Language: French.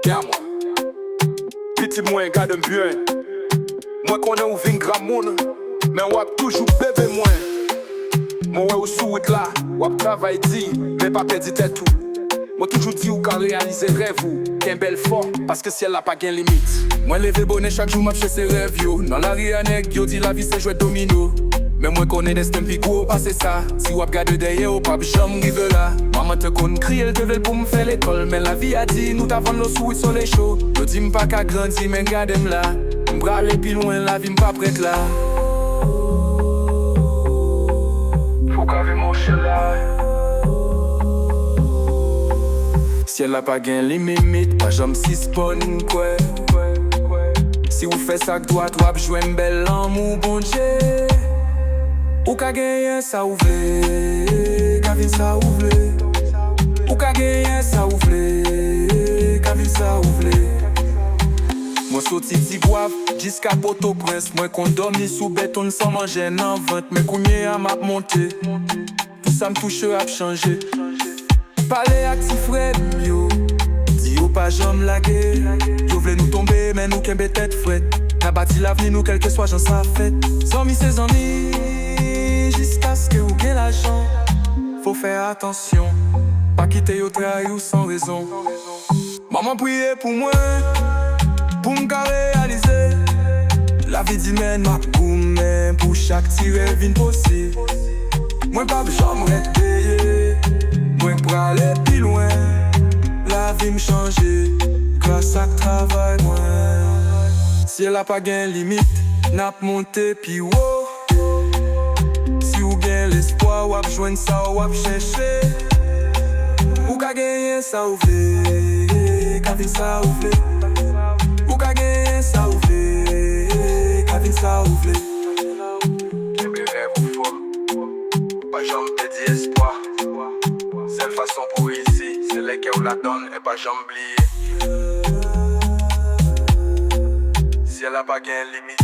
Y'a moi, petit moins garde bien. Moi qu'on a ouvert un grand monde, mais on a toujours bébé moins. Moi au souhait là, on travaille dit, mais pas perdre tête tout. Moi toujours dit ou quand réaliser rêve ou qu'un bel fort, parce que si elle a pas gain limite. Moi lever bonnet chaque jour m'a chercher rêve yo. Dans la rianec yo dit la vie c'est jouer domino. Mais moi connais destin pico, pas c'est ça. Si ou regarde derrière ou pas jamais rive là. Maman te connaît crier elle devait pour me faire l'école, mais la vie a dit nous t'avons nos souhaits sur les chauds. Je dis m'pas qu'à grandir mais gardez-moi là. M'braler plus loin la vie m'pas prête là. Faut qu'avec mon chien là. Si elle a pas gain les mimites, pas jamais si spawn quoi. Si vous faites ça que doit jouer un bel amour bon Dieu. Ou ka gagner ça ouvre, ka vin ça ouvre. Ou ka gagner ça ouvre, ka vin ça ouvre. Moi sorti ti guave jusqu'à Port-au-Prince. Moi qu'on dormi sous béton sans manger en vente. Mais combien à m'a monté, tout ça me touche à changer. Parler à ti frère yo, dis yo pas jamais laguer. Yo vle nous tomber mais nous qu'un tête fouette. N'a bâti l'avenir nous quel que soit j'en sa fête. Zombie ses ennuis jusqu'à ce que vous gagnez l'argent. Faut faire attention, pas quitter yo trahi ou sans raison. Maman priez pour moi, pour me réaliser. La vie d'humaine m'a goumé pour chaque tiré vin possible. Moi pas besoin de payer, moi pour aller plus loin. La vie me change grâce à travail moi. Si elle a pas gain limite, n'a pas monté puis wow. Si ou gain l'espoir, ou ap joindre ça ou ap chercher. Ou ka gagner ça ouvre, ka vin ça ouvre. Ou ka gagner ça ouvre, ka vin ça ouvre. Bébé rêve ou folle, pas jamais perdre espoir. Seule façon pour réussir, c'est les qui la donne et pas jamais oublier. Si elle a pas gain limite.